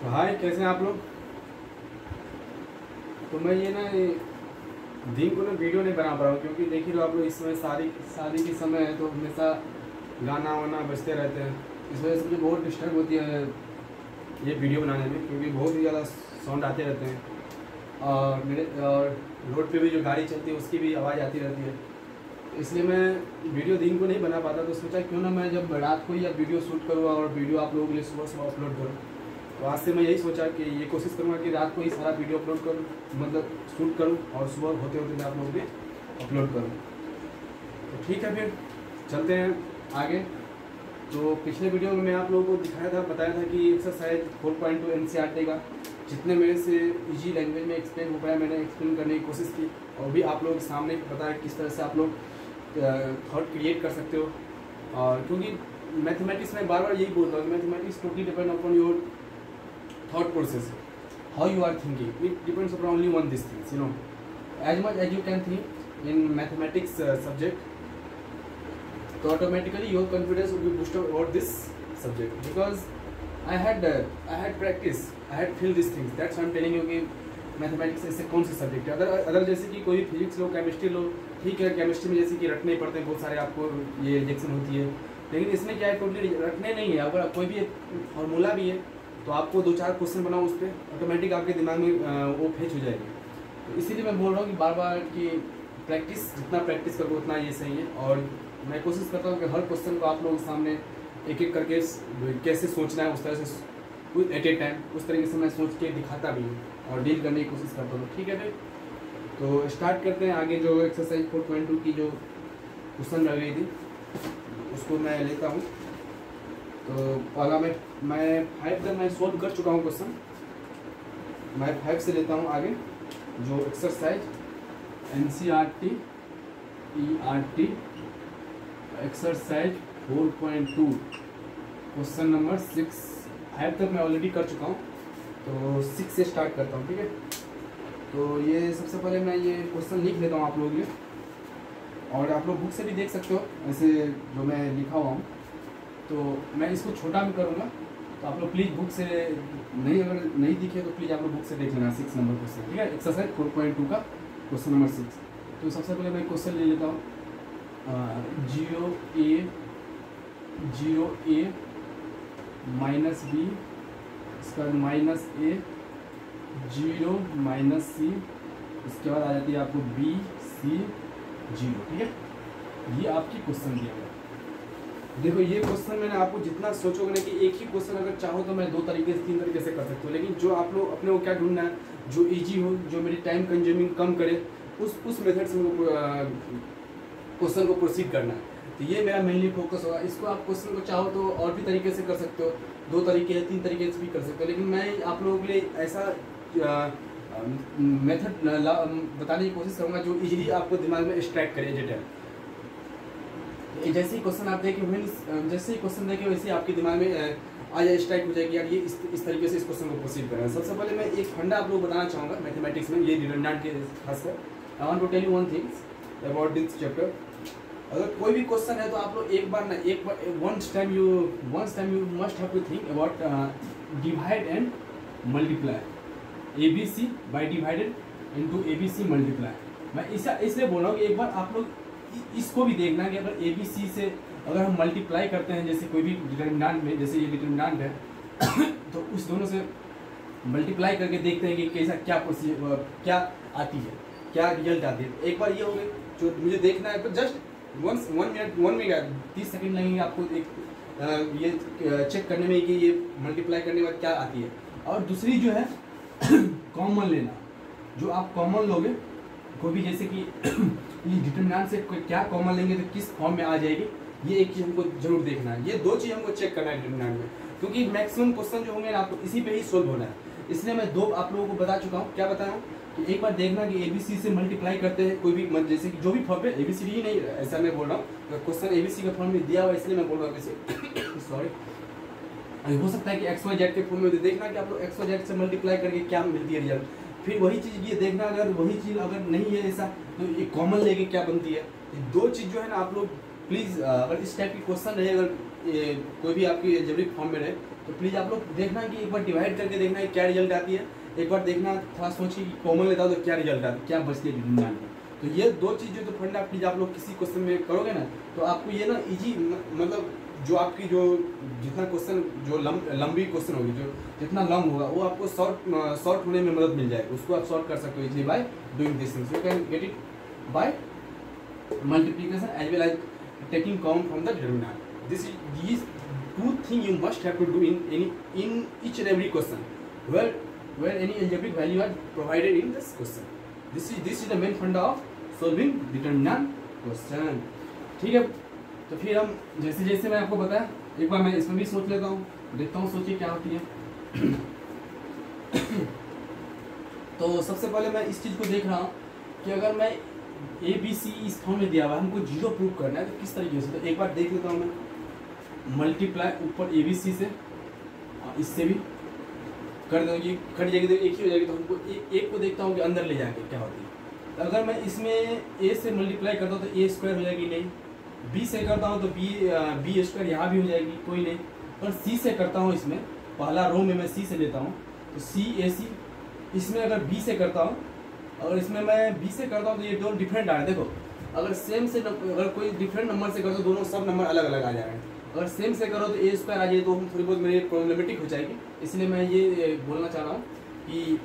तो हाय, कैसे हैं आप लोग। तो मैं ये ना दिन को ना वीडियो नहीं बना पा रहा हूँ क्योंकि देख ही लो आप लोग, इस समय शादी के समय है तो हमेशा गाना वाना बजते रहते हैं। इस वजह से मुझे बहुत डिस्टर्ब होती है ये वीडियो बनाने में, क्योंकि बहुत ही ज़्यादा साउंड आते रहते हैं और रोड पे भी जो गाड़ी चलती है उसकी भी आवाज़ आती रहती है। तो इसलिए मैं वीडियो दिन को नहीं बना पाता, तो सोचा क्यों ना मैं जब रात को या वीडियो शूट करूँ और वीडियो आप लोगों के लिए सुबह सुबह अपलोड करूँ। तो आज से मैं यही सोचा कि ये कोशिश करूँगा कि रात को ही सारा वीडियो अपलोड करूँ, मतलब शूट करूँ और सुबह होते होते मैं आप लोगों के अपलोड करूँ। तो ठीक है, फिर चलते हैं आगे। तो पिछले वीडियो में मैं आप लोगों को बताया था कि एक्सरसाइज 4.2 NCERT का जितने मेरे से इजी लैंग्वेज में एक्सप्लेन हो पाया मैंने एक्सप्लेन करने की कोशिश की, और भी आप लोगों के सामने बताया किस तरह से आप लोग थॉट क्रिएट कर सकते हो। और क्योंकि मैथमेटिक्स में बार बार यही बोलता हूँ, mathematics totally depend upon your thought process, how you are thinking. It depends upon only one these things, as much as you can think in mathematics subject, so automatically your confidence will be boosted about this subject, because I had practice, I had feel these things. That's why I'm telling you कि mathematics ऐसे कौन से subject है। Other जैसे कि कोई physics लो, chemistry लो, ठीक है, केमिस्ट्री में जैसे कि रटने ही पड़ते हैं बहुत सारे, आपको ये रिजेक्शन होती है, लेकिन इसमें क्या है, टोटली रटने नहीं है। अगर कोई भी फॉर्मूला भी है तो आपको 2-4 क्वेश्चन बनाओ, उस पर ऑटोमेटिक आपके दिमाग में वो फेच हो जाएगी। तो इसीलिए मैं बोल रहा हूँ कि बार बार कि प्रैक्टिस, जितना प्रैक्टिस करो उतना ये सही है। और मैं कोशिश करता हूँ कि हर क्वेश्चन को आप लोगों के सामने एक एक करके कैसे सोचना है उस तरह से एट ए टाइम उस तरीके से मैं सोच के दिखाता भी हूँ और डील करने की कोशिश करता हूँ। ठीक है फिर तो स्टार्ट करते हैं। आगे जो एक्सरसाइज 4.2 की जो क्वेश्चन रह गई थी उसको मैं लेता हूँ। तो पहला मैं 5 तक मैं सोल्व कर चुका हूँ क्वेश्चन, मैं 5 से लेता हूँ आगे। जो exercise NCERT exercise 4.2 question number 6, 5 तक मैं ऑलरेडी कर चुका हूँ, तो 6 से स्टार्ट करता हूँ। ठीक है, तो ये सबसे पहले मैं ये क्वेश्चन लिख लेता हूँ आप लोगों के लिए, और आप लोग बुक से भी देख सकते हो ऐसे जो मैं लिखा हुआ हूँ। तो मैं इसको छोटा भी करूँगा, तो आप लोग प्लीज़ बुक से अगर नहीं दिखे तो प्लीज़ आप लोग बुक से देख लेना 6 नंबर क्वेश्चन। ठीक है, एक्सरसाइज 4.2 का क्वेश्चन नंबर 6। तो सबसे पहले मैं क्वेश्चन ले लेता हूँ। 0a माइनस b इसका माइनस a 0 माइनस c, इसके बाद आ जाती है आपको b c 0। ठीक है, ये आपकी क्वेश्चन दिया गया। देखो ये क्वेश्चन मैंने आपको जितना सोचोगे ना कि एक ही क्वेश्चन अगर चाहो तो मैं 2 तरीके से 3 तरीके से कर सकता हूँ, लेकिन जो आप लोग अपने को क्या ढूंढना है, जो इजी हो, जो मेरी टाइम कंज्यूमिंग कम करे, उस मेथड से मेरे क्वेश्चन को प्रोसीड करना है। तो ये मेरा मेनली फोकस होगा। इसको आप क्वेश्चन को चाहो तो और भी तरीके से कर सकते हो, 2 तरीके या 3 तरीके से भी कर सकते हो, लेकिन मैं आप लोगों के लिए ऐसा मेथड बताने की कोशिश करूँगा जो इजीली आपको दिमाग में स्ट्राइक करे एट ए टाइम। जैसे ही क्वेश्चन आप देखें, जैसे ही क्वेश्चन देखें वैसे ही आपके दिमाग में आ जाए, स्ट्राइक हो जाएगी यार ये इस तरीके से इस क्वेश्चन को प्रोसीड करना है। सबसे पहले मैं एक फंडा आप लोग बताना चाहूँगा मैथमेटिक्स में, ये डिटरमिनेंट के खासकर। I want to tell you one things about this chapter. अगर कोई भी क्वेश्चन है तो आप लोग once time you must have to think about divide and multiply, ABC by divided into ABC multiply. मैं इसलिए बोल रहा हूँ कि एक बार आप लोग इसको भी देखना कि अगर ABC से अगर हम मल्टीप्लाई करते हैं, जैसे कोई भी डिटरमिनेंट में, जैसे ये डिटरमिनेंट है तो उस दोनों से मल्टीप्लाई करके देखते हैं कि कैसा क्या आती है, क्या रिजल्ट आती है। एक बार ये हो गई जो मुझे देखना है, तो जस्ट 1 मिनट 30 सेकेंड लगेंगे आपको एक ये चेक करने में कि ये मल्टीप्लाई करने के बाद क्या आती है। और दूसरी जो है कॉमन लेना, जो आप कॉमन लोगे कोई भी, जैसे कि ये डिटरमिनेंट से क्या कॉमन लेंगे तो किस फॉर्म में आ जाएगी, ये एक चीज़ हमको जरूर देखना है। ये 2 चीज़ हमको चेक करना है डिटरमिनेंट में, क्योंकि मैक्सिमम क्वेश्चन जो होंगे ना आपको इसी पे ही सोल्व होना है। इसलिए मैं 2 आप लोगों को बता चुका हूँ। क्या बताया हूँ कि एक बार देखना कि ABC से मल्टीप्लाई करते हैं कोई भी, जैसे कि जो भी फॉर्म है, ABCD ही नहीं, ऐसा मैं बोल रहा हूँ, क्वेश्चन ABC का फॉर्म में दिया हुआ इसलिए मैं बोल रहा हूँ सॉरी। हो सकता है कि XYZ के फॉर्म में देखना कि आप लोग XYZ से मल्टीप्लाई करके क्या मिलती है रिजल्ट। फिर वही चीज़ ये देखना, अगर वही चीज़ अगर नहीं है ऐसा तो ये कॉमन लेके क्या बनती है। 2 चीज़ जो है ना आप लोग प्लीज़ अगर इस टाइप की क्वेश्चन रहे, अगर कोई भी आपकी अलजेब्रिक फॉर्म में रहे, तो प्लीज़ आप लोग देखना कि एक बार डिवाइड करके देखना है क्या रिजल्ट आती है, एक बार देखना थोड़ा सोचिए कि कॉमन लेता हो तो क्या रिजल्ट आता है, क्या बचती है डिटरमिनेंट में। तो ये दो चीज़ें तो फंडा प्लीज आप लोग किसी क्वेश्चन में करोगे ना, तो आपको ये ना इजी, मतलब जो आपकी जो जितना क्वेश्चन जो लंबी क्वेश्चन होगी, जो जितना लंब होगा वो आपको शॉर्ट होने में मदद मिल जाएगी, उसको आप सॉल्व कर सकते हो easily by doing this things. You can get it by multiplication as well as taking common from the determinant. These two things you must have to do in each and every question where any algebraic value are provided in this question. This is the main funda of solving determinant question. ठीक है, तो फिर हम जैसे जैसे मैं आपको बताया, एक बार मैं इसमें भी सोच लेता हूँ, देखता हूँ सोचिए क्या होती है। तो सबसे पहले मैं इस चीज़ को देख रहा हूँ कि अगर मैं ए बी सी इस फॉर्म में दिया हुआ है, हमको जीरो प्रूव करना है, तो किस तरीके से, तो एक बार देख लेता हूँ मैं। मल्टीप्लाई ऊपर ए बी सी से और इससे भी कर दो, ये कट जाएगी तो एक ही हो जाएगी, तो हमको एक को देखता हूँ कि अंदर ले जाके क्या होती है। तो अगर मैं इसमें ए से मल्टीप्लाई करता हूँ तो ए स्क्वायर हो जाएगी, नहीं। बी से करता हूँ तो बी स्क्वायर यहाँ भी हो जाएगी, कोई नहीं। और सी से करता हूँ, इसमें पहला रो में मैं सी से लेता हूँ तो सी ए सी। इसमें अगर बी से करता हूँ, अगर इसमें मैं बी से करता हूँ तो ये दोनों डिफरेंट आ रहे हैं। देखो, अगर सेम से अगर कोई डिफरेंट नंबर से करो तो दोनों सब नंबर अलग अलग आ जा रहे हैं। अगर सेम से करो तो ए स्क्वायर आ जाए, तो हम थोड़ी बहुत मेरी प्रॉब्लमेटिक हो जाएगी। इसलिए मैं ये बोलना चाह रहा हूँ कि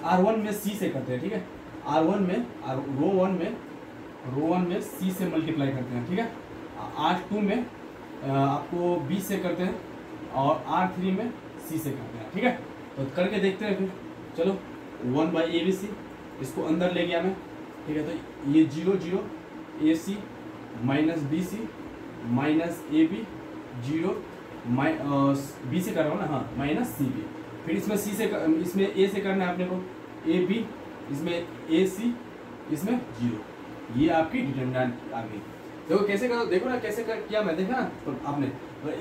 R1 में सी से करते हैं, ठीक है। R1 में रो वन में सी से मल्टीप्लाई करते हैं, ठीक है। R2 में आपको बी से करते हैं और R3 में सी से करते हैं, ठीक है। तो करके देखते हैं फिर। चलो 1/ABC इसको अंदर ले गया मैं, ठीक है। तो ये 0 0 AC minus BC minus AB 0 B से कर रहा हूँ ना, हाँ, माइनस CB। फिर इसमें सी से इसमें ए से करना है अपने को, AB इसमें AC इसमें 0। ये आपकी डिटरमिनेंट आ गई। देखो कैसे करो, देखो ना कैसे किया मैं, देखा ना तो आपने।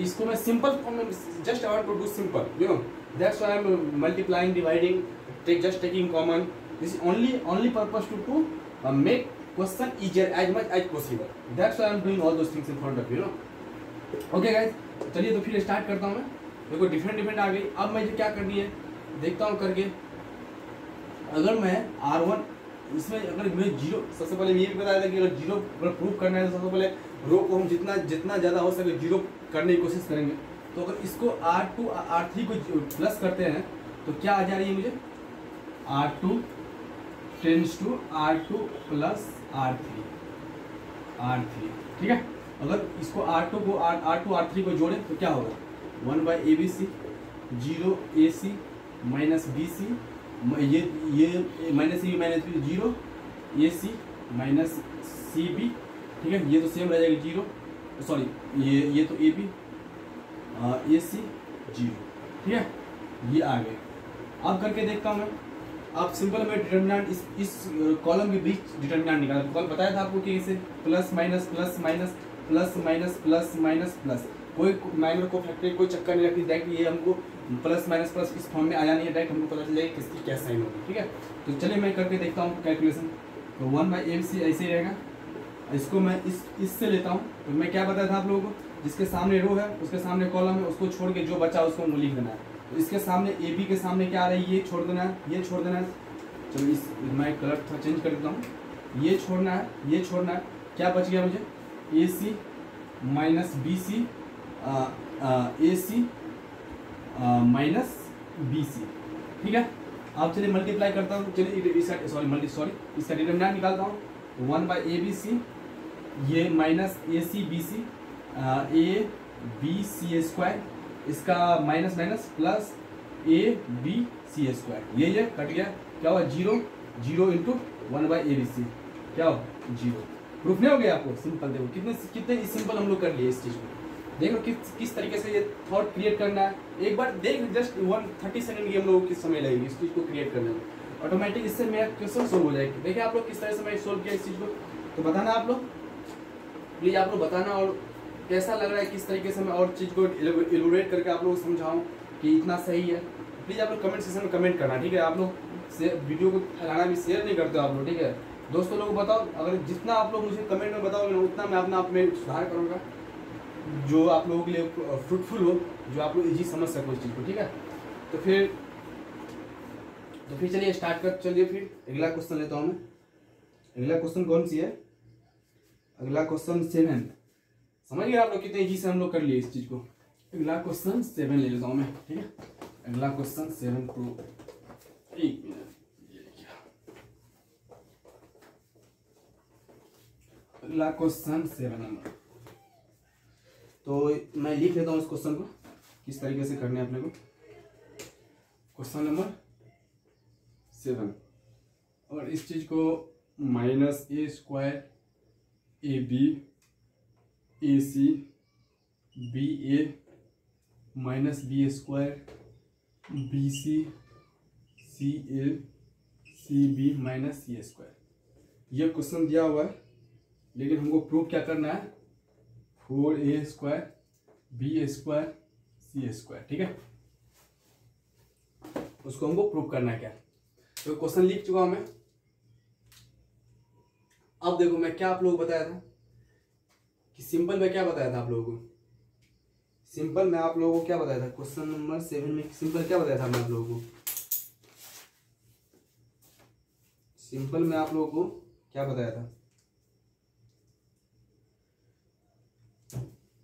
इसको मैं सिंपल फॉर्म में just I want to do simple, you know, that's why I am multiplying, dividing, taking common. This is only purpose to make question easier as much as possible. That's why I'm doing all those things in front of you, know. Okay guys, चलिए तो फिर start करता हूँ मैं। देखो different आ गई। अब मुझे क्या करनी है देखता हूँ करके। अगर मैं R1 इसमें अगर मैं जीरो, सबसे पहले ये भी बताया था कि अगर जीरो अगर प्रूव करना है तो सबसे पहले रो को हम जितना ज़्यादा हो सके जीरो करने की कोशिश करेंगे। तो अगर इसको R2 R3 को प्लस करते हैं तो क्या आ जा रही है मुझे, R2 tense to R2 plus R3, ठीक है। अगर इसको R2 को R2 R3 को जोड़ें तो क्या होगा, 1/ABC 0 AC माइनस BC, ये minus AB minus B 0 AC minus CB, ठीक है। ये तो सेम रह जाएगा 0, सॉरी ये तो AB AC 0, ठीक है। ये आ गए। अब करके देखता हूँ मैं। आप सिंपल में डिटरमिनेंट इस कॉलम के बीच डिटरमिनेंट निकाला। कल बताया था आपको कि इसे plus minus plus minus plus minus plus minus plus, कोई माइनर को फैक्टर कोई चक्कर नहीं रखती, डायरेक्ट ये हमको प्लस माइनस प्लस इस फॉर्म में आ जानी है, डायरेक्ट हमको पता चल जाएगी किसकी क्या साइन होगी, ठीक है। तो चलिए मैं करके देखता हूँ कैलकुलेशन। तो 1/ABC ऐसे ही रहेगा। इसको मैं इससे लेता हूँ। तो मैं क्या बताया था आप लोगों को, जिसके सामने रो है उसके सामने कॉलम है, उसको छोड़ के जो बचा उसको लिख देना है। तो इसके सामने AB के सामने क्या आ रहा है, ये छोड़ देना है, ये छोड़ देना है। चलो इस मैं कलर थोड़ा चेंज कर देता हूँ। ये छोड़ना है, ये छोड़ना है। क्या बच गया मुझे, AC minus BC AC minus BC, ठीक है। अब चलिए मल्टीप्लाई करता हूँ। चलिए इसका इसका डिटरमिनेंट निकालता हूँ। 1/ABC ये minus AC BC ABC square, इसका माइनस माइनस प्लस ABC², ये कट गया। क्या हुआ, 0 0 इंटू 1/ABC, क्या हो 0। प्रूफ नहीं हो गया आपको, सिंपल। देखो कितने सिंपल हम लोग कर लिए इस चीज़ को। देखो किस तरीके से ये थॉट क्रिएट करना है। एक बार देख, जस्ट 30 सेकंड की हम लोग को किस समय लगेगी इस चीज़ को क्रिएट करने में। ऑटोमेटिक इससे मेरा क्वेश्चन सोल्व हो जाएगी। देखिए आप लोग किस तरह से मैं सोल्व किया इस चीज़ को, तो बताना आप लोग, प्लीज़ आप लोग बताना। और कैसा लग रहा है, किस तरीके से मैं और चीज़ को एलुबरेट करके आप लोग को समझाऊँ कि इतना सही है। प्लीज़ आप लोग कमेंट सेक्शन में कमेंट करना, ठीक है। आप लोग वीडियो को फैलाना भी शेयर नहीं करते हो आप लोग, ठीक है। दोस्तों लोगों को बताओ, अगर जितना आप लोग मुझे कमेंट में बताओगे ना उतना मैं अपना आप में सुधार करूँगा, जो आप लोगों के लिए फ्रूटफुल हो, जो आप लोग इजी समझ सको इस चीज़ को, ठीक है। तो फिर चलिए स्टार्ट कर, चलिए फिर अगला क्वेश्चन लेता हूँ मैं। अगला क्वेश्चन कौन सी है? अगला क्वेश्चन 7। समझ गए आप लोग कितने इजी से हम लोग कर लिए इस चीज़ को। अगला क्वेश्चन 7 ले लेता हूँ मैं, ठीक है। अगला क्वेश्चन 7 को 1 मिनट, ये देखिए अगला क्वेश्चन 7 नंबर। तो मैं लिख लेता हूँ इस क्वेश्चन को किस तरीके से करने हैं अपने को। क्वेश्चन नंबर 7, और इस चीज़ को -a² AB AC BA -b² BC CA CB -c²। ये क्वेश्चन दिया हुआ है, लेकिन हमको प्रूव क्या करना है? 4a² b² c², ठीक है। उसको हमको प्रूव करना है क्या। तो क्वेश्चन लिख चुका हूं मैं। अब देखो मैं क्या आप लोगों को बताया था कि सिंपल में क्या बताया था आप लोगों को। सिंपल में आप लोगों को क्या बताया था? क्वेश्चन नंबर 7 में सिंपल क्या बताया था मैं आप लोगों को? सिंपल में आप लोगों को क्या बताया था?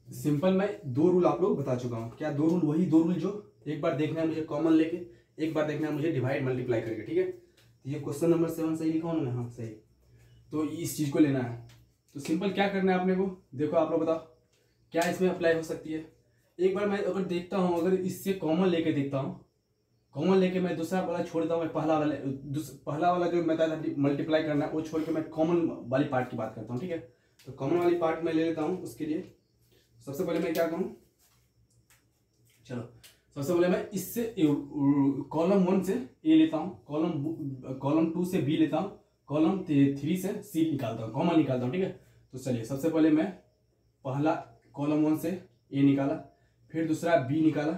सिंपल में 2 रूल आप लोग बता चुका हूं। क्या 2 रूल? वही 2 रूल जो एक बार देखना है मुझे कॉमन लेके, एक बार देखना है मुझे डिवाइड मल्टीप्लाई करके, ठीक है। तो ये क्वेश्चन नंबर 7 सही लिखा हूं ना? हाँ सही। तो इस चीज को लेना है। तो सिंपल क्या करना है अपने को, देखो आप लोग बताओ क्या इसमें अप्लाई हो सकती है। एक बार मैं अगर देखता हूँ, अगर इससे कॉमन लेके देखता हूँ, कॉमन लेके मैं दूसरा वाला छोड़ देता हूँ, मैं पहला वाला जो मैं था मल्टीप्लाई करना है वो छोड़ के मैं कॉमन वाली पार्ट की बात करता हूँ, ठीक है। तो कॉमन वाली पार्ट मैं ले लेता हूँ। उसके लिए सबसे पहले मैं क्या करूँ, चलो सबसे पहले मैं इससे कॉलम 1 से ए लेता हूँ, कॉलम 2 से बी लेता हूँ, कॉलम 3 से सी निकालता हूँ, कॉमन निकालता हूँ, ठीक है। तो चलिए सबसे पहले मैं पहला कॉलम 1 से ए निकाला, फिर दूसरा बी निकाला,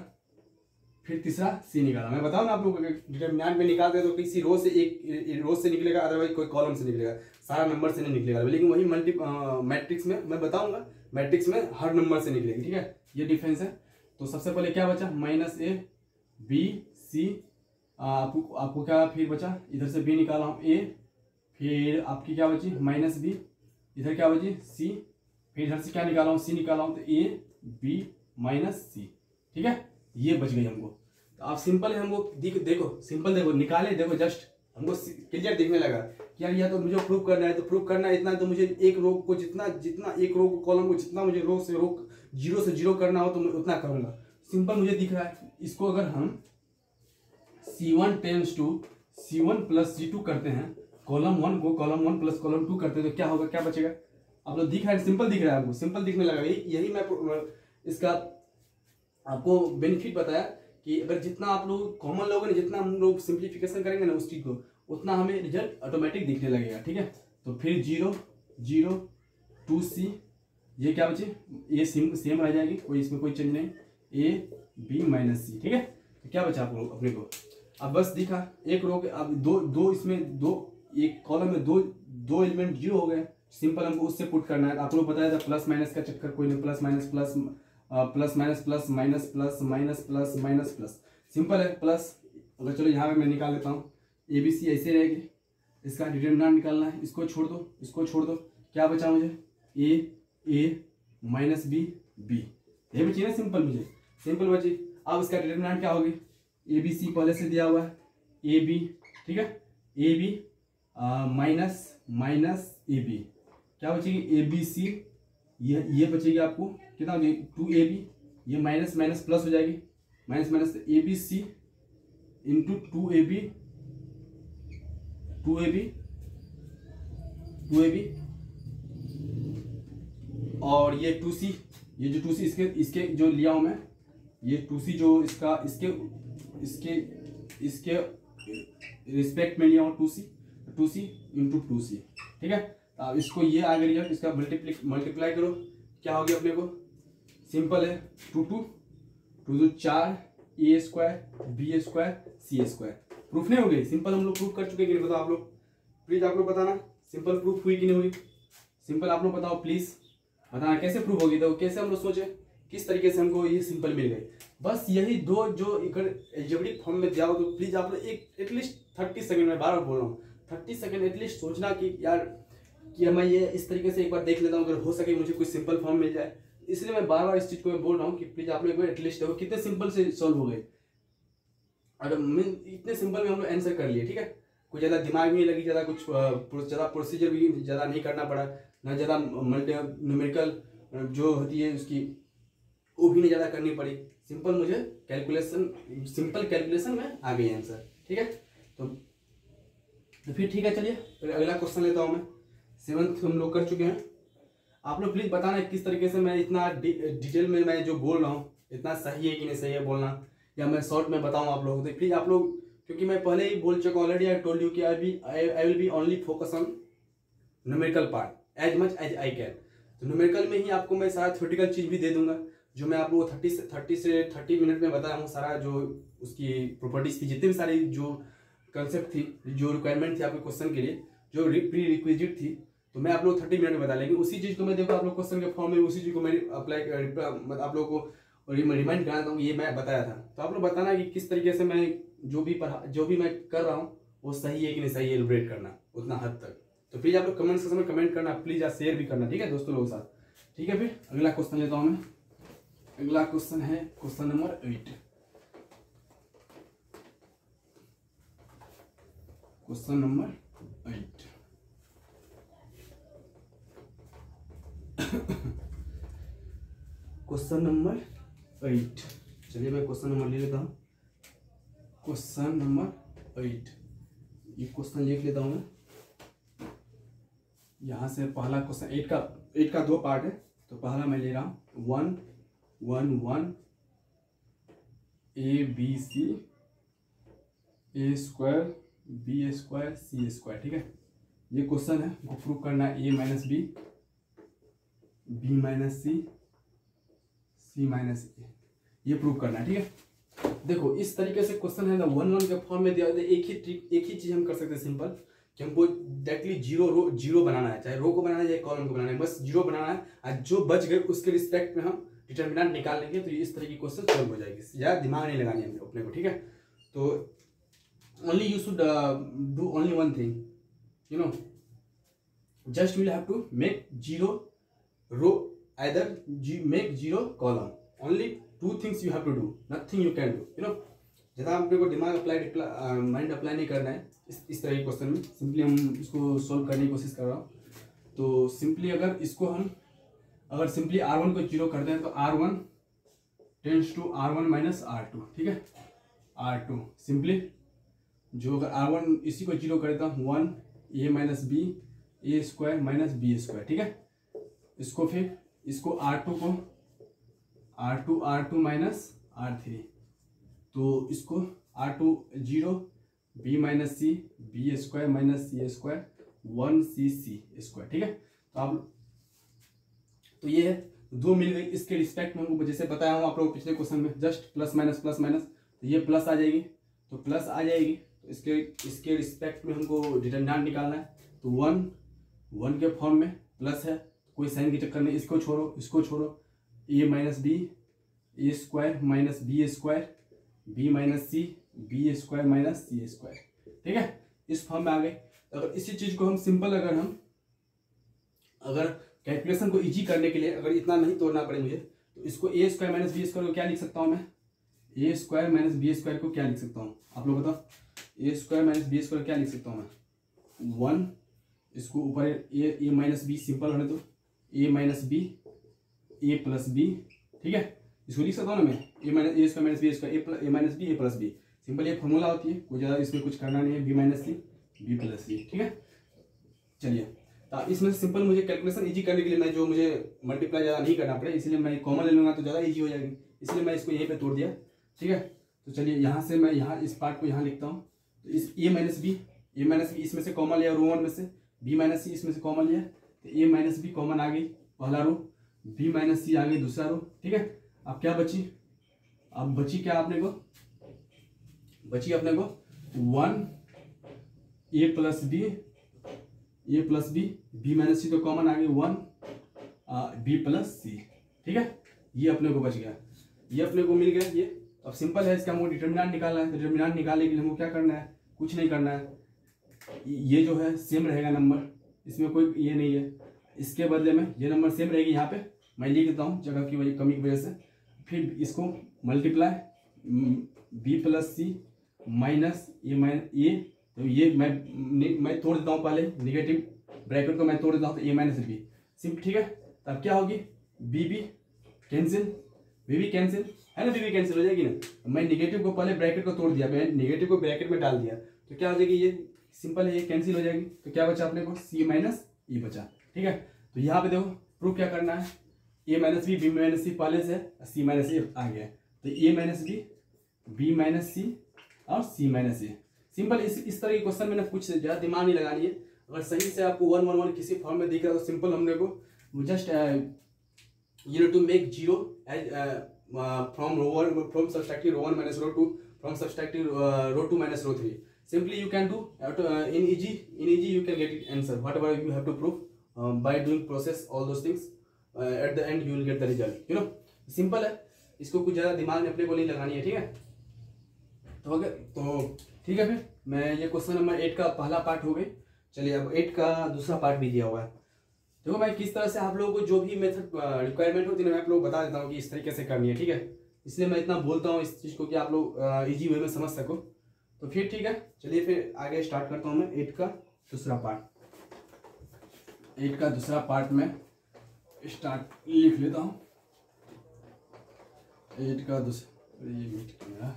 फिर तीसरा सी निकाला। मैं बताऊँ ना आप लोगों को, डिटरमिनेंट में निकालते हैं तो किसी रो से एक रो से निकलेगा, अदरवाइज कोई कॉलम से निकलेगा, सारा नंबर से नहीं निकलेगा। लेकिन वही मैट्रिक्स में मैं बताऊंगा, मैट्रिक्स में हर नंबर से निकलेगी, ठीक है। ये डिफरेंस है। तो सबसे पहले क्या बचा? -a b c, आपको क्या फिर बचा? इधर से b निकाला हूँ a, फिर आपकी क्या बची? -b, इधर क्या बची? c, फिर इधर से क्या निकाला हूँ? c निकाला हूँ, तो a b -c, ठीक है। ये बच गई हमको। तो आप सिंपल है हमको देखो सिंपल देखो निकाले, देखो जस्ट हमको क्लियर दिखने लगा कि यार यह तो मुझे प्रूव करना है। तो प्रूव करना है इतना, तो मुझे एक रो को जितना एक रो को कॉलम को जितना मुझे रो से जीरो से जीरो करना हो तो मैं उतना करूंगा। सिंपल मुझे दिख रहा है। इसको अगर हम C1 tense to C1 + C2 करते हैं, कॉलम 1 को कॉलम 1 + कॉलम 2 करते हैं, तो क्या होगा, क्या बचेगा? आप लोग दिख रहा है, सिंपल दिख रहा है आपको, सिंपल दिखने लगा। यही मैं इसका आपको बेनिफिट बताया कि अगर जितना आप लोग कॉमन लोगे ना, जितना हम लोग सिंप्लीफिकेशन करेंगे ना उस चीज को, उतना हमें रिजल्ट ऑटोमेटिक दिखने लगेगा, ठीक है। तो फिर 0 0 2c, ये क्या बचे? ये सेम रह जाएगी, कोई इसमें कोई चेंज नहीं, a b -c, ठीक है। तो क्या बचा आप लोग अपने को? अब बस दिखा एक रो के, अब दो इसमें दो, एक कॉलम में दो एलिमेंट 0 हो गए। सिंपल हमको उससे पुट करना है। आप लोग बताया था प्लस माइनस का चक्कर कोई नहीं, plus minus plus minus plus minus plus minus plus minus plus, simple है प्लस। अगर चलो यहाँ पे मैं निकाल लेता हूँ, ABC ऐसे रहेगी, इसका डिटरमिनेंट निकालना है, इसको छोड़ दो, इसको छोड़ दो, क्या बचा मुझे? A -b b, ये बची ना सिंपल, मुझे सिंपल बची। अब इसका डिटरमिनेंट क्या होगी? ABC पहले से दिया हुआ है, AB, ठीक है, AB माइनस AB, क्या बचेगी? ABC, ये बचेगी आपको कितना? 2AB, ये माइनस माइनस प्लस हो जाएगी, minus minus ABC into 2AB और ये 2C, ये जो 2C इसके जो लिया हूं मैं, ये 2C जो इसका इसके रिस्पेक्ट में लिया हूं 2C इंटू 2C, ठीक है। अब इसको ये आ गया, इसका मल्टीप्लाई करो, क्या हो गया अपने को? सिंपल है, 2 2 4 a² b² c²। प्रूफ नहीं हो गई? सिंपल हम लोग प्रूफ कर चुके हैं, बताओ आप लोग, प्लीज आप लोग बताना सिंपल प्रूफ हुई कि नहीं हुई? सिंपल आप लोग बताओ प्लीज, बताना कैसे प्रूफ होगी, तो कैसे हम लोग सोचे किस तरीके से हमको ये सिंपल मिल गई। बस यही दो जो अलजेब्रिक फॉर्म में दिया हो, तो प्लीज आप लोग एक एटलीस्ट 30 सेकंड में, बार बार बोल रहा हूँ 30 सेकंड एटलीस्ट सोचना कि यार कि मैं ये इस तरीके से एक बार देख लेता हूँ, अगर हो सके मुझे कोई सिंपल फॉर्म मिल जाए। इसलिए मैं बार बार इस चीज को मैं बोल रहा हूँ कि प्लीज आप लोग एक बार एटलीस्ट देखो कितने सिंपल से सॉल्व हो गए। और इतने सिंपल में हम लोग आंसर कर लिए, ठीक है, कुछ ज़्यादा दिमाग भी नहीं लगी, ज़्यादा कुछ ज़्यादा प्रोसीजर भी ज़्यादा नहीं करना पड़ा, ना ज़्यादा मल्टी न्यूमेरिकल जो होती है उसकी वो भी नहीं ज़्यादा करनी पड़ी। सिंपल मुझे सिंपल कैलकुलेशन में आ गई आंसर, ठीक है। तो फिर ठीक है, चलिए फिर अगला क्वेश्चन लेता हूँ मैं। 7th हम लोग कर चुके हैं। आप लोग प्लीज़ बताना किस तरीके से मैं इतना डिटेल में मैं जो बोल रहा हूँ इतना सही है कि नहीं सही है बोलना, या मैं शॉर्ट में बताऊँ आप लोगों को। तो प्लीज़ आप लोग, क्योंकि मैं पहले ही बोल चुका ऑलरेडी, आई टोल्ड यू कि I will be only focus on numerical part as much as I can. तो न्यूमेरिकल में ही आपको मैं सारा थ्योरेटिकल चीज़ भी दे दूंगा, जो मैं आपको 30 मिनट में बताया हूँ। सारा जो उसकी प्रॉपर्टीज थी, जितनी भी सारी जो कंसेप्ट थी, जो रिक्वायरमेंट थी आपके क्वेश्चन के लिए, जो प्री रिक्विजिट थी, तो मैं आप लोग 30 मिनट में बता लेंगे। उसी चीज़ को मैं देखो आप लोग क्वेश्चन के फॉर्म में उसी चीज़ को मैं अप्लाई आप लोगों को रिमाइंड कराता हूँ, ये मैं बताया था। तो आप लोग बताना कि किस तरीके से मैं जो भी मैं कर रहा हूँ वो सही है कि नहीं सही है, एलिब्रेट करना उतना हद तक। तो प्लीज़ आप लोग कमेंट सेक्शन में कमेंट करना, प्लीज़ आप शेयर भी करना, ठीक है दोस्तों लोगों के साथ, ठीक है। फिर अगला क्वेश्चन लेता हूँ मैं। अगला क्वेश्चन है question number 8। Question number 8 question number 8। चलिए मैं क्वेश्चन नंबर ले लेता हूँ। क्वेश्चन नंबर 8, ये क्वेश्चन लिख लेता हूँ मैं। यहाँ से पहला क्वेश्चन 8 का 2 पार्ट है। तो पहला मैं ले रहा हूँ 1 1 1 ABC A square B square C square, ठीक है। ये क्वेश्चन है, को प्रूव करना है A minus B, B minus C, C minus A, ये प्रूव करना है, ठीक है। देखो इस तरीके से क्वेश्चन है ना, 1 1 के फॉर्म में दिया है। एक ही चीज हम कर सकते हैं सिंपल, कि हमको डायरेक्टली जीरो बनाना है, चाहे रो को बनाना है चाहे कॉलम को बनाना है, बस जीरो बनाना है। और जो बच गए उसके रिस्पेक्ट में हम डिटर्मिनेंट निकाल लेंगे, तो इस तरह की क्वेश्चन सॉल्व हो जाएगी। ज़्यादा दिमाग नहीं लगानी है अपने को, ठीक है। तो only you should do only one thing, you know, just will have to make zero row, either make zero column, only 2 things you have to do, nothing you can do, you know। ज़्यादा अपने को दिमाग mind apply नहीं करना है इस तरह के क्वेश्चन में। सिंपली हम इसको सॉल्व करने की कोशिश कर रहा हूँ। तो सिंपली अगर सिंपली R1 को जीरो करते हैं तो R1 tends to R1 minus R2, ठीक है। R2 सिंपली जो अगर R1 इसी को जीरो करता हूँ 1 A minus B A square minus B square, ठीक है। इसको फिर इसको R2 माइनस R3, तो इसको R2 0 B minus C B square minus C square 1C square, ठीक है। तो ये है 2 मिल गई। इसके रिस्पेक्ट में हमको जैसे बताया हूँ आप लोगों को पिछले क्वेश्चन में, जस्ट प्लस माइनस, तो ये प्लस आ जाएगी, तो प्लस आ जाएगी। तो इसके रिस्पेक्ट में हमको डिटरमिनेंट निकालना है। तो 1 के फॉर्म में प्लस है, कोई साइन के चक्कर में इसको छोड़ो, A minus B A square minus B square B minus C B square minus C square, ठीक है। इस फॉर्म में आ गए। अगर इसी चीज को हम सिंपल अगर कैलकुलेशन को इजी करने के लिए अगर इतना नहीं तोड़ना पड़े मुझे, तो इसको A square minus B square को क्या लिख सकता हूँ मैं? A square minus B square को क्या लिख सकता हूँ आप लोग बताओ? A square minus B square क्या लिख सकता हूँ मैं? 1, इसको ऊपर A माइनस बी सिंपल होने दो, A minus B A plus B, ठीक है। इसको लिख सकता हूँ ना मैं A square minus B square A minus B A plus B, simple ये फॉर्मूला होती है, कोई ज़्यादा इसमें कुछ करना नहीं है। B minus C B plus सी, ठीक है। चलिए तो इसमें सिंपल मुझे कैलकुलेशन इजी करने के लिए मुझे मल्टीप्लाई ज़्यादा नहीं करना पड़े, इसलिए मैं कॉमन ले लूँगा तो ज़्यादा इजी हो जाएगी, इसलिए मैं इसको यहीं पे तोड़ दिया, ठीक है। तो चलिए यहाँ से मैं इस पार्ट को यहाँ लिखता हूँ। तो इस A माइनस बी इसमें से कॉमन लिया, रो 1 में से B माइनस सी इसमें से कॉमन लिया, तो A माइनस बी कॉमन आ गई पहला रो, B माइनस सी आ गई दूसरा रो, ठीक है। अब क्या बची? अब बची क्या अपने को? 1 A plus B A plus B, B minus C तो कॉमन आ गई 1 बी प्लस सी, ठीक है। ये अपने को बच गया, ये अपने को मिल गया। ये अब सिंपल है, इसका हमको डिटर्मिनेंट निकालना है। तो डिटर्मिनेंट निकालने के लिए हमको क्या करना है, कुछ नहीं करना है, ये जो है सेम रहेगा नंबर, इसमें कोई ये नहीं है। इसके बदले में ये नंबर सेम रहेगी, यहाँ पे मैं लिख देता हूँ जगह की वजह कमी की वजह से। फिर इसको multiply B plus C minus ए, तो ये मैं तोड़ देता हूँ पहले, निगेटिव ब्रैकेट को मैं तोड़ देता हूँ, तो ए माइनस बी सिंपल, ठीक है। तब क्या होगी, B B cancel, B B cancel है ना, बी बी कैंसिल हो जाएगी ना। मैं निगेटिव को पहले ब्रैकेट को तोड़ दिया, मैं निगेटिव को ब्रैकेट में डाल दिया, तो क्या हो जाएगी, ये सिंपल है, ये कैंसिल हो जाएगी। तो क्या बचा अपने को, सी माइनस ई बचा, ठीक है। तो यहाँ पे देखो प्रूफ क्या करना है, ए माइनस बी माइनस सी पहले से, सी माइनस ए आ गया, तो ए माइनस बी माइनस सी और सी माइनस ए। सिंपल इस तरह के क्वेश्चन में ना कुछ ज़्यादा दिमाग नहीं लगानी है। अगर सही से आपको 1 1 1 किसी फॉर्म में दिख रहा है तो सिंपल हमने को just you know to make 0 as from subtracting row 1 minus row 2 from subtracting row 2 minus row 3. Simply you can do in easy you can get it answer whatever you have to prove by doing process all those things. At the end you will get the result, you know. Simple है, इसको कुछ ज़्यादा दिमाग में अपने को नहीं लगानी है, ठीक है। तो अगर तो ठीक है, फिर मैं ये क्वेश्चन नंबर 8 का पहला पार्ट हो गई। चलिए अब 8 का दूसरा पार्ट भी दिया हुआ है। देखो मैं किस तरह से आप लोगों को जो भी मेथड रिक्वायरमेंट होती है मैं आप लोग बता देता हूँ कि इस तरीके से करनी है, ठीक है। इसलिए मैं इतना बोलता हूँ इस चीज़ को कि आप लोग इजी वे में समझ सको। तो फिर ठीक है, चलिए फिर आगे स्टार्ट करता हूँ मैं 8 का दूसरा पार्ट। 8 का दूसरा पार्ट में स्टार्ट लिख लेता हूँ। 8 का दूसरा, ये मीट कैमरा,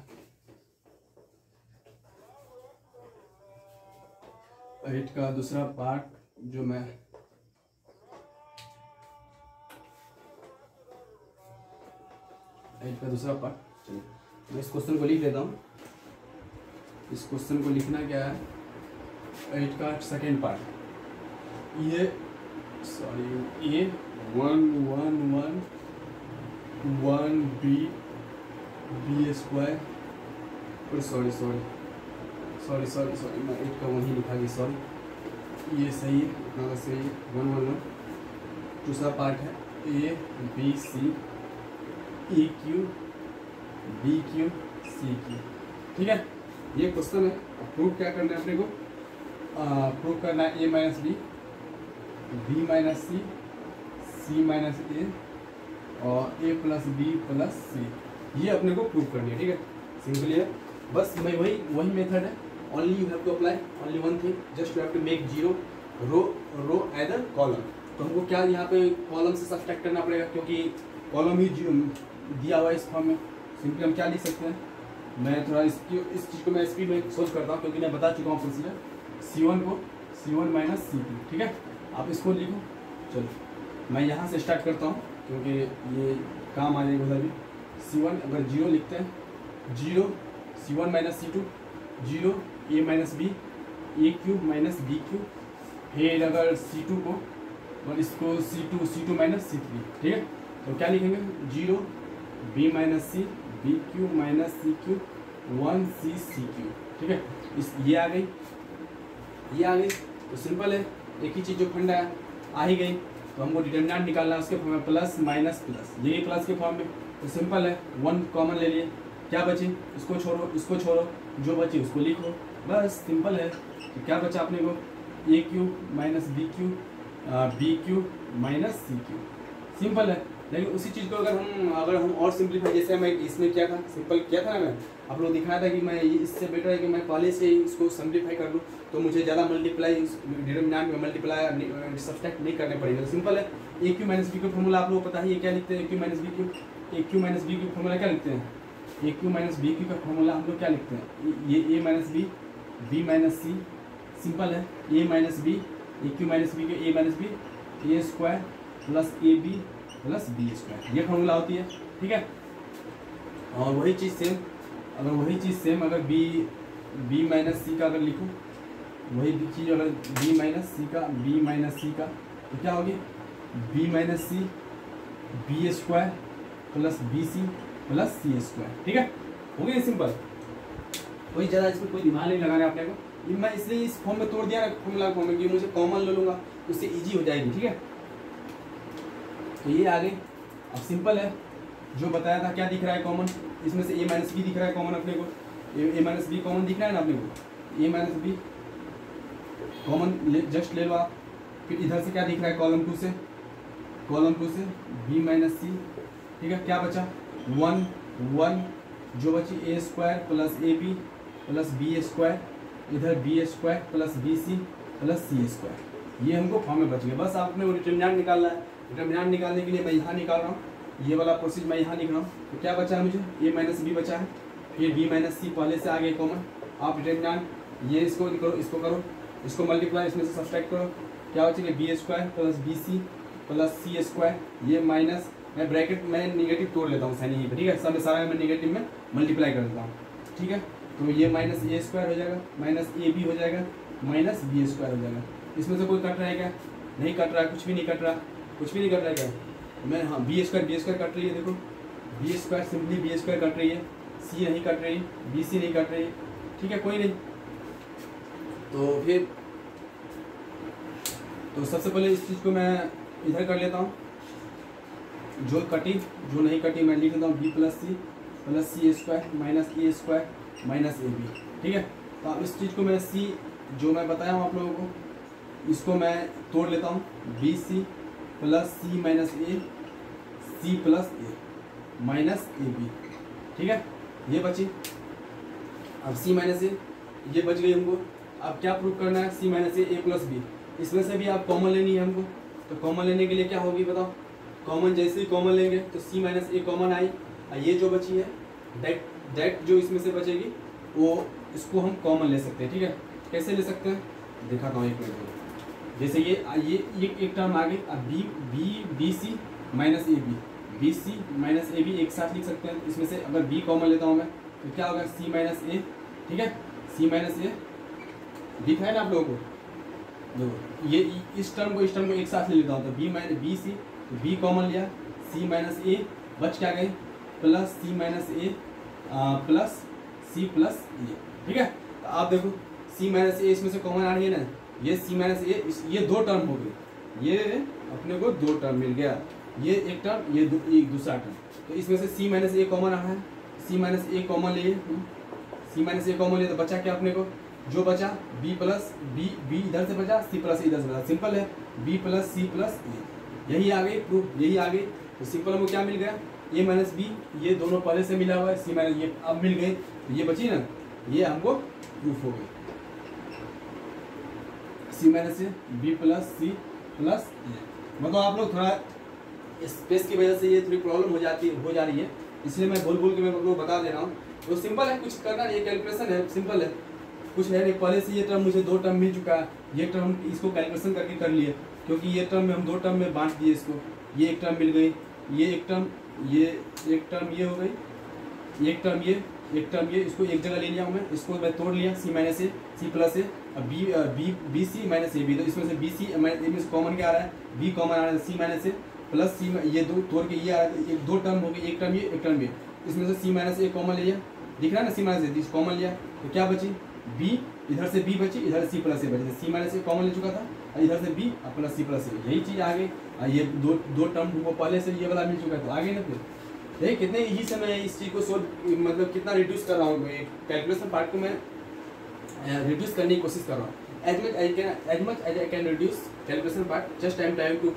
8 का दूसरा पार्ट जो मैं का दूसरा पार्ट, चलिए मैं इस क्वेश्चन को लिख लेता हूँ। इस क्वेश्चन को लिखना क्या है, 8 का सेकेंड पार्ट, ये 1 1 1 1 बी स्क्वायर, सॉरी मैं 8 का 1 ही लिखा गया, सॉरी ये सही है, इतना सही है। 1 1 1 दूसरा पार्ट है A B C E Q B Q C Q, ठीक है। ये क्वेश्चन है। प्रूफ क्या करना है अपने को, प्रूफ करना है A minus B minus C minus ए और ए प्लस बी प्लस सी, ये अपने को प्रूफ करनी है, ठीक है। सिंपली है, बस मैं वही मेथड है। Only you have to apply only one thing, just you have to make 0 row either column. तो हमको क्या यहाँ पे कॉलम से सब्ट्रैक्ट करना पड़ेगा, क्योंकि कॉलम ही दिया हुआ है इस फॉर्म में। सिंपली हम क्या लिख सकते हैं, मैं थोड़ा इस चीज़ को मैं स्पीड में सोच करता हूँ, क्योंकि मैं बता चुका हूँ प्रोसीजर। C1 को C1 माइनस C2, ठीक है। आप इसको लिखो। चलो मैं यहाँ से स्टार्ट करता हूँ, क्योंकि ये काम आ जाएगा उधर भी। C1 अगर 0 लिखते हैं, 0 C1 minus C2 0 A minus B A cube minus B cube, फिर अगर C2 को और इसको C2 माइनस C3, ठीक है। तो क्या लिखेंगे, 0 B minus C B Q minus C Q 1 C Q, ठीक है। इस ये आ गई। तो सिंपल है, एक ही चीज़ जो फंडा है आ ही गई। तो हमको डिटर्मिनेंट निकालना है उसके फॉर्म में, प्लस माइनस प्लस, ये प्लस के फॉर्म में। तो सिंपल है, 1 कॉमन ले लिए, क्या बचे, इसको छोड़ो, जो बचे उसको लिखो, बस सिंपल है। तो क्या बचा अपने को, A cube minus B Q minus C cube, simple है। लेकिन उसी चीज़ को अगर हम और सिंपलीफाई, जैसे मैं इसमें क्या था, सिंपल किया था ना, मैं आप लोग दिखाया था कि मैं इससे बेटर है कि मैं पहले से ही इसको सिंपलीफाई कर लूँ, तो मुझे ज़्यादा मल्टीप्लाई डिटर्मिनेंट में मल्टीप्लाई सब्ट्रैक्ट नहीं करने पड़ेंगे। तो सिंपल है, ए क्यू माइनस बी का फॉर्मूला आप लोगों को पता है, ये क्या लिखते हैं, A cube minus B cube formula क्या लिखते हैं, A cube minus B cube का फॉर्मूला हम लोग क्या लिखते हैं, ये A minus B minus C, simple है, A minus B A cube minus B A minus B A square plus A B plus B square, ये फॉर्मूला होती है, ठीक है। और वही चीज़ सेम अगर बी माइनस सी का अगर लिखूँ, वही चीज़ अगर बी माइनस सी का तो क्या होगी, B minus C B square plus B C plus C square, ठीक है। हो गया सिंपल, कोई ज़्यादा इसमें कोई दिमाग नहीं लगाना है अपने को। ये मैं इसलिए इस फॉर्म में तोड़ दिया ना, फॉर्मूला फॉर्म में, कि मुझे कॉमन ले लूँगा उससे ईजी हो जाएगी। ठीक है, तो ये आ गई। अब सिंपल है, जो बताया था क्या दिख रहा है कॉमन, इसमें से a माइनस बी दिख रहा है कॉमन अपने को, a माइनस बी कॉमन दिख रहा है ना अपने को, a minus B common just ले लो आप। फिर इधर से क्या दिख रहा है कॉलम 2 से, कॉलम 2 से b माइनस सी। ठीक है, क्या बचा 1 1, जो बची a square plus A B plus B square, इधर B square plus B C plus C square. ये हमको फॉर्म में बच गया। बस आपने वो डिटर्मिनेंट निकालना है। डिटर्मिनेंट निकालने के लिए मैं यहाँ निकाल रहा हूँ, ये वाला प्रोसेस मैं यहाँ लिख रहा हूँ। तो क्या बचा है मुझे, a माइनस बी बचा है, फिर b माइनस सी पहले से आ गए कॉमन। आप डिटर्मिनेंट ये इसको करो, इसको करो, इसको मल्टीप्लाई, इसमें से सब्सट्रैक्ट करो, क्या बचेगा B square plus B C plus C square, ये माइनस, मैं ब्रैकेट में निगेटिव तोड़ लेता हूँ साइन पर। ठीक है, सब में सारा मैं निगेटिव में मल्टीप्लाई कर देता हूँ। ठीक है, तो ये माइनस ए स्क्वायर हो जाएगा, माइनस ए बी हो जाएगा, माइनस बी स्क्वायर हो जाएगा। इसमें से कोई कट रहा है क्या, नहीं कट रहा है, कुछ भी नहीं कट रहा, कुछ भी नहीं कट रहा है क्या, मैं हाँ बी स्क्वायर कट रही है, देखो B square simply B square cut रही है, सी नहीं कट रही, बी सी नहीं कट रही। ठीक है, कोई नहीं। तो फिर तो सबसे पहले इस चीज़ को मैं इधर कर लेता हूँ, जो कटी जो नहीं कटी मैं लिख लेता हूँ B plus C square minus A square minus A B. ठीक है, तो अब इस चीज़ को मैं सी जो मैं बताया हूँ आप लोगों को, इसको मैं तोड़ लेता हूँ, B C plus C minus A, C plus A minus A B. ठीक है, ये बची। अब सी माइनस ए ये बच गई हमको। अब क्या प्रूव करना है, सी माइनस ए प्लस बी, इसमें से भी आप कॉमन लेनी है हमको। तो कॉमन लेने के लिए क्या होगी बताओ, कॉमन जैसे ही कॉमन लेंगे तो सी माइनस ए कॉमन आई, ये जो बची है डेट जो इसमें से बचेगी वो इसको हम कॉमन ले सकते हैं। ठीक है, कैसे ले सकते हैं दिखाता हूँ एक मिनट। जैसे ये एक टर्म आ गई, अब B C minus A B C minus A B एक साथ लिख सकते हैं। इसमें से अगर बी कॉमन लेता हूँ मैं तो क्या होगा सी माइनस ए। ठीक है, सी माइनस ए दिख रहा है ना आप लोगों को, देखो ये इस टर्म को एक साथ ले लेता हूँ, तो बी सी बी कॉमन लिया, सी माइनस ए बच क्या गए प्लस सी माइनस ए प्लस सी प्लस ए। ठीक है, तो आप देखो सी माइनस ए इसमें से कॉमन आ रही है ना, ये सी माइनस ए, ये दो टर्म हो गए, ये अपने को दो टर्म मिल गया, ये एक टर्म ये एक दूसरा टर्म। तो इसमें से सी माइनस ए कॉमन आ रहा है, सी माइनस ए कॉमन लिए, सी माइनस ए कॉमन लिए, तो बचा क्या अपने को, जो बचा बी प्लस बी इधर से बचा, सी प्लस इधर से बचा। सिंपल है, बी प्लस सी प्लस ए, यही आ गई प्रूफ, यही आ गई। तो सिंपल हमको क्या मिल गया, ए माइनस बी, ये दोनों पहले से मिला हुआ है, सी माइनस ये अब मिल गए, तो ये बची ना, ये हमको प्रूफ हो गई, C minus A B plus C plus A. मतलब आप लोग थोड़ा स्पेस की वजह से ये थोड़ी प्रॉब्लम हो जा रही है, इसलिए मैं बोल के मैं आप लोग बता दे रहा हूँ। तो सिंपल है, कुछ करना नहीं, कैलकुलेशन है, सिंपल है, कुछ है नहीं। पहले से ये टर्म मुझे दो टर्म मिल चुका है, ये टर्म इसको कैलकुलेशन करके कर लिए, क्योंकि ये टर्म में हम दो टर्म में बांट दिए इसको, ये एक टर्म मिल गई, ये एक टर्म ये हो गई, एक टर्म ये, इसको एक जगह ले लिया हूँ मैं, इसको मैं तोड़ लिया, सी minus A C plus A, अब B C minus A B, तो इसमें से बी सी माइनस ए में कॉमन क्या आ रहा है, बी कॉमन आ रहा है, सी माइनस ए प्लस सी, ये दो तोड़ के ये आ रहा है, दो टर्म हो गई, एक टर्म ये एक टर्म ये, इसमें से सी माइनस ए कॉमन ले लिया, दिख रहा है ना, सी माइनस ए कॉमन लिया, तो क्या बची बी, इधर से बी बची, इधर सी प्लस ए बची, सी माइनस ए कॉमन ले चुका था, इधर से बी प्लस सी प्लस ए, यही चीज़ आ गई। ये दो टर्म वो पहले से ये वाला मिल चुका है, तो आ गई ना। फिर देखिए कितने ईजी से मैं इस चीज़ को सोल्व, मतलब कितना रिड्यूस कर रहा हूँ, कैलकुलेशन पार्ट को मैं रिड्यूस करने की कोशिश कर रहा हूँ। as much as I can reduce calculation part, just I am trying to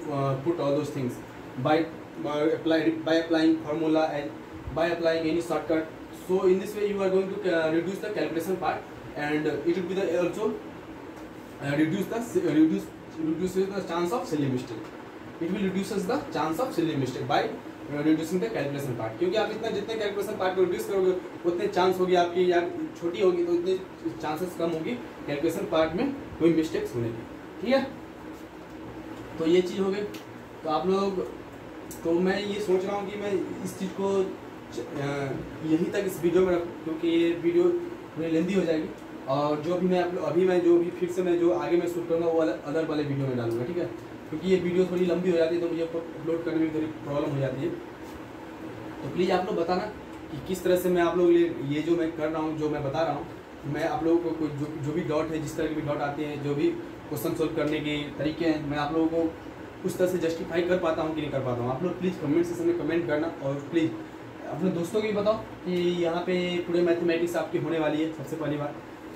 put all those things by applying formula and by applying any shortcut. So in this way you are going to reduce the calculation part, and it will be the also reduces the chance of silly mistake. It will reduces the chance of silly mistake by reducing the calculation part. क्योंकि आप जितने calculation part को reduce करोगे उतने chance होगी आपकी, या छोटी होगी तो उतने चांसेस कम होगी कैलकुलेशन पार्ट में कोई मिस्टेक्स होने की। ठीक है, तो ये चीज़ हो गई। तो आप लोग, तो मैं ये सोच रहा हूँ कि मैं इस चीज़ को यहीं तक इस वीडियो में रखूँ, क्योंकि ये वीडियो थोड़ी लेंदी हो जाएगी, और जो भी मैं जो भी फिर से मैं जो आगे मैं शूट करूँगा वो अदर वाले वीडियो में डालूंगा। ठीक है, क्योंकि ये वीडियो थोड़ी लंबी हो जाती है तो मुझे अपलोड करने में थोड़ी प्रॉब्लम हो जाती है। तो प्लीज़ आप लोग बताना कि किस तरह से मैं आप लोग ये जो मैं कर रहा हूँ, जो मैं बता रहा हूँ, मैं आप लोगों को कोई जो भी डाउट है, जिस तरह के भी डाउट आते हैं, जो भी क्वेश्चन सोल्व करने के तरीके हैं, मैं आप लोगों को उस तरह से जस्टिफाई कर पाता हूँ कि नहीं कर पाता हूँ। आप लोग प्लीज़ कमेंट सेक्शन में कमेंट करना, और प्लीज़ अपने दोस्तों को भी बताओ कि यहाँ पे पूरे मैथमेटिक्स आपकी होने वाली है। सबसे पहली बात,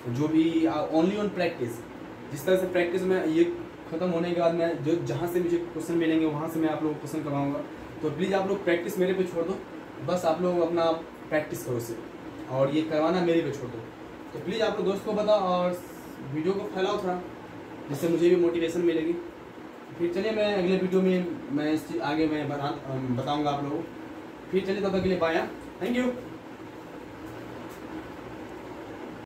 जो भी ओनली ऑन प्रैक्टिस, जिस तरह से प्रैक्टिस में ये ख़त्म होने के बाद मैं जो जहाँ से मुझे क्वेश्चन मिलेंगे वहाँ से मैं आप लोगों को क्वेश्चन करवाऊँगा। तो प्लीज़ आप लोग प्रैक्टिस मेरे पे छोड़ दो, बस आप लोग अपना प्रैक्टिस करो उसे, और ये करवाना मेरे पे छोड़ दो। तो प्लीज़ आप लोग दोस्त को बताओ और वीडियो को फैलाओ थोड़ा, जिससे मुझे भी मोटिवेशन मिलेगी। फिर चलिए मैं अगले वीडियो में मैं इस चीज़ आगे मैं बताऊँगा आप लोगों को। फिर चलिए तब तक के लिए बाय। Thank you.